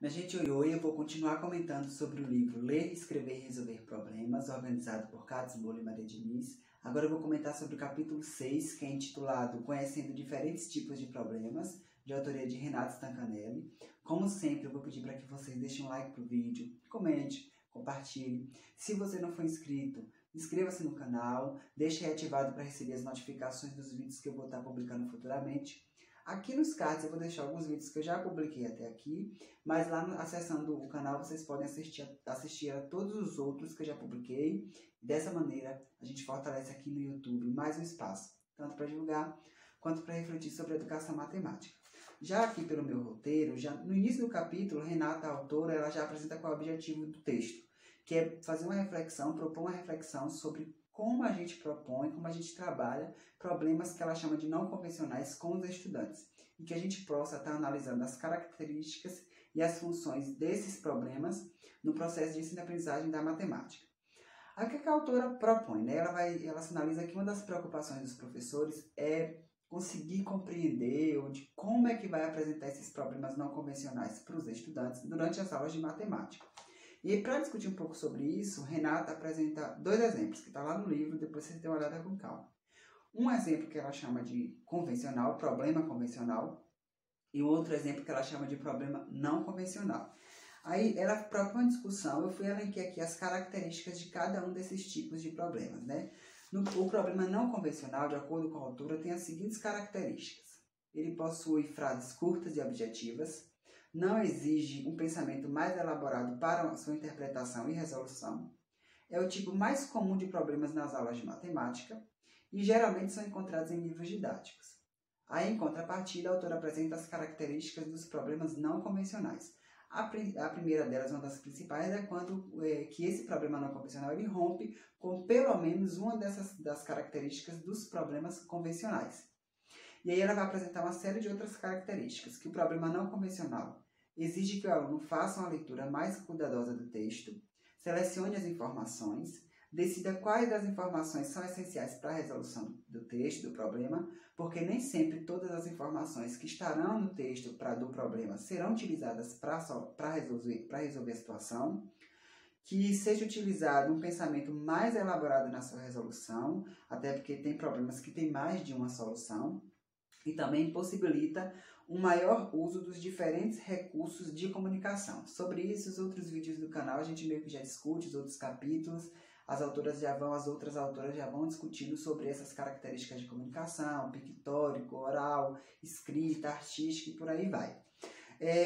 Minha gente, oi, eu vou continuar comentando sobre o livro Ler, Escrever e Resolver Problemas, organizado por Katz Bolle e Maria Diniz. Agora eu vou comentar sobre o capítulo 6, que é intitulado Conhecendo Diferentes Tipos de Problemas, de autoria de Renato Stancanelli. Como sempre, eu vou pedir para que vocês deixem um like pro vídeo, comente, compartilhe. Se você não for inscrito, inscreva-se no canal, deixe aí ativado para receber as notificações dos vídeos que eu vou estar publicando futuramente. Aqui nos cards eu vou deixar alguns vídeos que eu já publiquei até aqui, mas lá acessando o canal vocês podem assistir a todos os outros que eu já publiquei. Dessa maneira a gente fortalece aqui no YouTube mais um espaço, tanto para divulgar quanto para refletir sobre a educação matemática. Já aqui pelo meu roteiro, já no início do capítulo, Renata, a autora, ela já apresenta qual é o objetivo do texto, que é fazer uma reflexão, propor uma reflexão sobre como a gente propõe, como a gente trabalha problemas que ela chama de não convencionais com os estudantes, e que a gente possa estar analisando as características e as funções desses problemas no processo de ensino-aprendizagem da matemática. Aí o que a autora propõe? Né? Ela sinaliza que uma das preocupações dos professores é conseguir compreender ou de como é que vai apresentar esses problemas não convencionais para os estudantes durante as aulas de matemática. E para discutir um pouco sobre isso, Renata apresenta dois exemplos, que está lá no livro, depois vocês dêem uma olhada com calma. Um exemplo que ela chama de convencional, problema convencional, e o outro exemplo que ela chama de problema não convencional. Aí ela propõe uma discussão, eu fui elenquei aqui as características de cada um desses tipos de problemas. Né? O problema não convencional, de acordo com a autora, tem as seguintes características. Ele possui frases curtas e objetivas, não exige um pensamento mais elaborado para sua interpretação e resolução, é o tipo mais comum de problemas nas aulas de matemática e geralmente são encontrados em livros didáticos. Aí, em contrapartida, a autora apresenta as características dos problemas não convencionais. A primeira delas, uma das principais, é quando que esse problema não convencional ele rompe com pelo menos uma das características dos problemas convencionais. E aí ela vai apresentar uma série de outras características, que o problema não convencional exige que o aluno faça uma leitura mais cuidadosa do texto, selecione as informações, decida quais das informações são essenciais para a resolução do texto, do problema, porque nem sempre todas as informações que estarão no texto do problema serão utilizadas para resolver a situação, que seja utilizado um pensamento mais elaborado na sua resolução, até porque tem problemas que têm mais de uma solução, e também possibilita um maior uso dos diferentes recursos de comunicação. Sobre isso, os outros vídeos do canal a gente meio que já discute, os outros capítulos, as outras autoras já vão discutindo sobre essas características de comunicação, pictórico, oral, escrita, artística e por aí vai.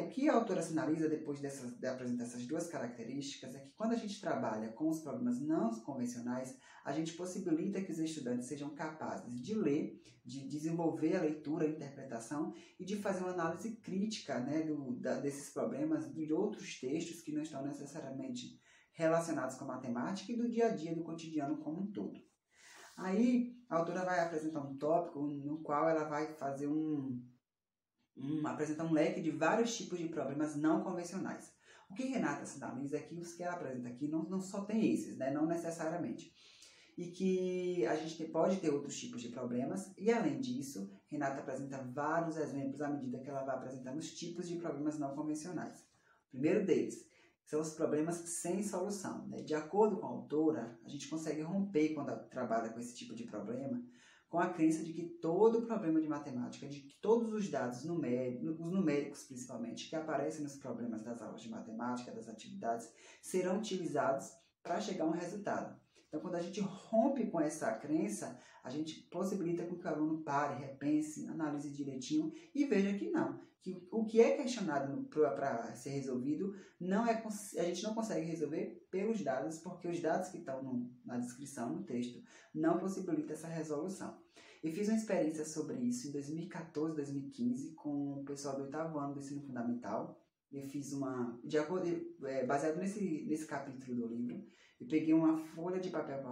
O que a autora sinaliza depois de apresentar essas duas características é que quando a gente trabalha com os problemas não convencionais, a gente possibilita que os estudantes sejam capazes de ler, de desenvolver a leitura, a interpretação e de fazer uma análise crítica, né, desses problemas, de outros textos que não estão necessariamente relacionados com a matemática e do dia a dia, do cotidiano como um todo. Aí a autora vai apresentar um tópico no qual ela vai fazer apresentar um leque de vários tipos de problemas não convencionais. O que Renata sinaliza é que os que ela apresenta aqui não só tem esses, né? Não necessariamente. E que a gente pode ter outros tipos de problemas, e além disso, Renata apresenta vários exemplos à medida que ela vai apresentando os tipos de problemas não convencionais. O primeiro deles são os problemas sem solução. Né? De acordo com a autora, a gente consegue romper quando trabalha com esse tipo de problema, com a crença de que todo problema de matemática, de que todos os dados numéricos, os numéricos principalmente, que aparecem nos problemas das aulas de matemática, das atividades, serão utilizados para chegar a um resultado. Então, quando a gente rompe com essa crença, a gente possibilita que o aluno pare, repense, analise direitinho e veja que não. Que o que é questionado para ser resolvido, a gente não consegue resolver pelos dados, porque os dados que estão na descrição, no texto, não possibilitam essa resolução. Eu fiz uma experiência sobre isso em 2014, 2015, com o pessoal do 8º ano do ensino fundamental. Eu fiz baseado nesse capítulo do livro, eu peguei uma folha de papel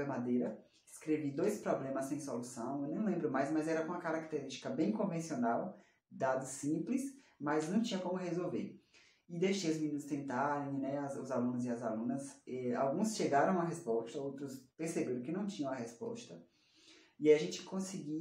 madeira, escrevi 2 problemas sem solução, eu nem lembro mais, mas era com uma característica bem convencional, dados simples, mas não tinha como resolver. E deixei os meninos tentarem, né, os alunos e as alunas. Alguns chegaram à resposta, outros perceberam que não tinham a resposta. E a gente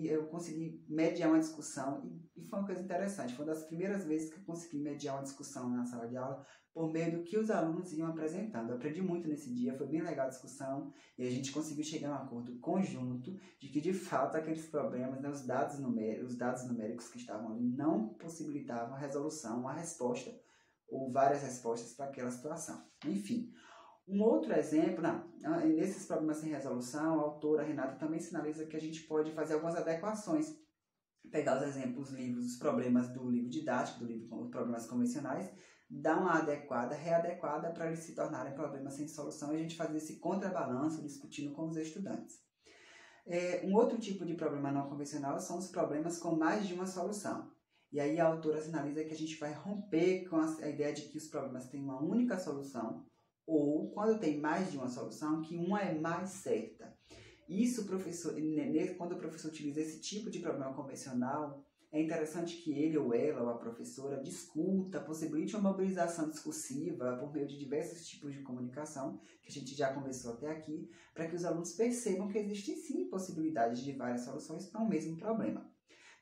eu consegui mediar uma discussão e foi uma coisa interessante. Foi uma das primeiras vezes que eu consegui mediar uma discussão na sala de aula por meio do que os alunos iam apresentando. Eu aprendi muito nesse dia, foi bem legal a discussão e a gente conseguiu chegar a um acordo conjunto de que, de fato, aqueles problemas, né, os dados numéricos que estavam ali não possibilitavam a resolução, uma resposta ou várias respostas para aquela situação. Enfim. Um outro exemplo, nesses problemas sem resolução, a autora Renata também sinaliza que a gente pode fazer algumas adequações. Pegar os exemplos, os problemas do livro didático, do livro com os problemas convencionais, dar uma readequada para eles se tornarem problemas sem solução e a gente fazer esse contrabalanço discutindo com os estudantes. Um outro tipo de problema não convencional são os problemas com mais de uma solução. E aí a autora sinaliza que a gente vai romper com a ideia de que os problemas têm uma única solução, ou, quando tem mais de uma solução, que uma é mais certa. Isso, quando o professor utiliza esse tipo de problema convencional, é interessante que ele ou ela, ou a professora, discuta, possibilite uma mobilização discursiva por meio de diversos tipos de comunicação, que a gente já conversou até aqui, para que os alunos percebam que existem sim possibilidades de várias soluções para o mesmo problema.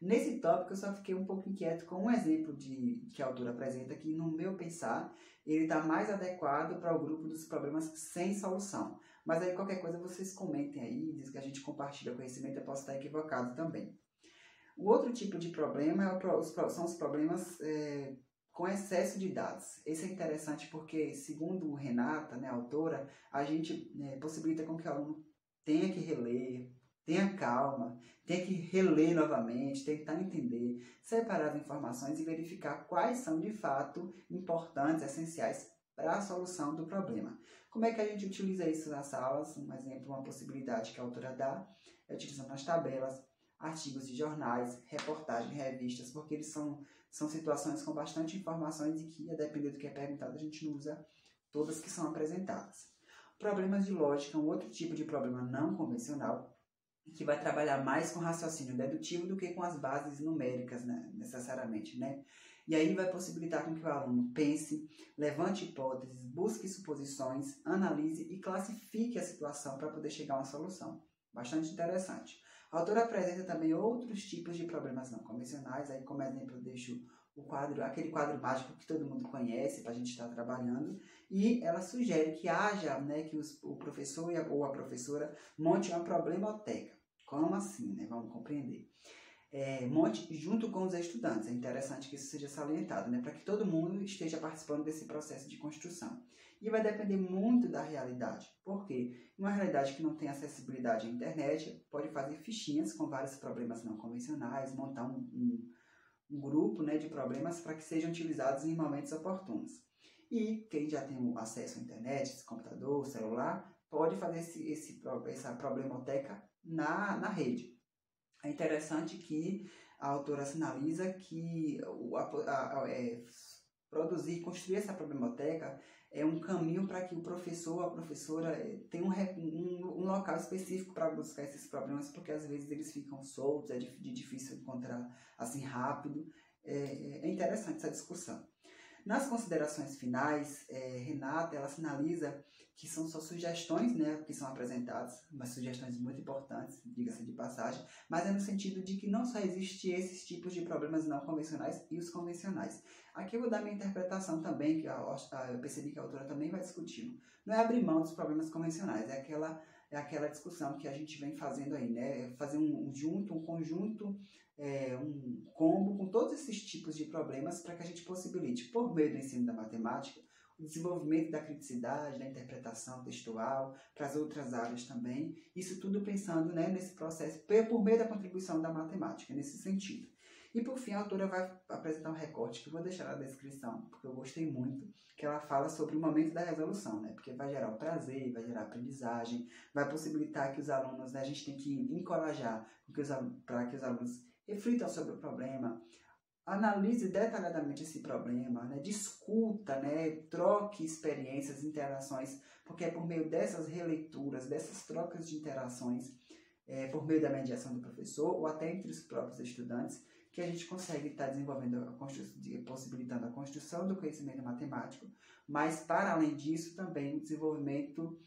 Nesse tópico, eu só fiquei um pouco inquieto com um exemplo que a autora apresenta, que, no meu pensar, ele está mais adequado para o grupo dos problemas sem solução. Mas aí, qualquer coisa, vocês comentem aí, diz que a gente compartilha conhecimento, eu posso estar equivocado também. O outro tipo de problema são os problemas com excesso de dados. Esse é interessante porque, segundo Renata, né, a autora, a gente possibilita com que o aluno tenha que reler, tenha calma, tenha que reler novamente, tentar entender, separar as informações e verificar quais são de fato importantes, essenciais para a solução do problema. Como é que a gente utiliza isso nas aulas? Um exemplo, uma possibilidade que a autora dá é utilizando as tabelas, artigos de jornais, reportagens, revistas, porque eles são situações com bastante informações e que, a depender do que é perguntado, a gente não usa todas que são apresentadas. Problemas de lógica, um outro tipo de problema não convencional, que vai trabalhar mais com raciocínio dedutivo do que com as bases numéricas, né, necessariamente, né? E aí vai possibilitar com que o aluno pense, levante hipóteses, busque suposições, analise e classifique a situação para poder chegar a uma solução. Bastante interessante. A autora apresenta também outros tipos de problemas não convencionais, aí como exemplo eu deixo aquele quadro mágico que todo mundo conhece para a gente estar trabalhando, e ela sugere que haja, né, que o professor ou a professora monte uma problemoteca. Como assim, né? Vamos compreender. Monte junto com os estudantes. É interessante que isso seja salientado, né, para que todo mundo esteja participando desse processo de construção. E vai depender muito da realidade. Por quê? Uma realidade que não tem acessibilidade à internet pode fazer fichinhas com vários problemas não convencionais, montar um grupo, né, de problemas para que sejam utilizados em momentos oportunos. E quem já tem acesso à internet, computador, celular, pode fazer essa problemoteca na rede. É interessante que a autora sinaliza que construir essa problemoteca é um caminho para que o professor ou a professora tenha um local específico para buscar esses problemas, porque às vezes eles ficam soltos, é de difícil encontrar assim rápido. É interessante essa discussão. Nas considerações finais, Renata ela sinaliza que são só sugestões, né, que são apresentadas, mas sugestões muito importantes, diga-se de passagem, mas é no sentido de que não só existem esses tipos de problemas não convencionais e os convencionais. Aqui eu vou dar minha interpretação também, que eu percebi que a autora também vai discutindo. Não é abrir mão dos problemas convencionais, é aquela discussão que a gente vem fazendo aí, né, fazer um conjunto, um combo com todos esses tipos de problemas para que a gente possibilite, por meio do ensino da matemática, o desenvolvimento da criticidade, da interpretação textual, para as outras áreas também. Isso tudo pensando, né, nesse processo, por meio da contribuição da matemática, nesse sentido. E por fim, a autora vai apresentar um recorte que eu vou deixar na descrição, porque eu gostei muito, que ela fala sobre o momento da resolução, né? Porque vai gerar o prazer, vai gerar aprendizagem, vai possibilitar que os alunos, né, a gente tem que encorajar para que os alunos reflitam sobre o problema, analise detalhadamente esse problema, né? Discuta, né? Troque experiências, interações, porque é por meio dessas releituras, dessas trocas de interações, por meio da mediação do professor ou até entre os próprios estudantes, que a gente consegue estar desenvolvendo possibilitando a construção do conhecimento matemático, mas, para além disso, também o desenvolvimento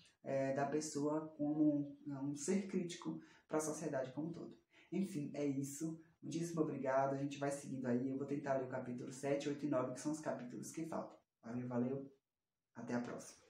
da pessoa como um ser crítico, para a sociedade como um todo. Enfim, é isso. Muitíssimo obrigado. A gente vai seguindo aí. Eu vou tentar ler o capítulo 7, 8 e 9, que são os capítulos que faltam. Valeu, valeu. Até a próxima.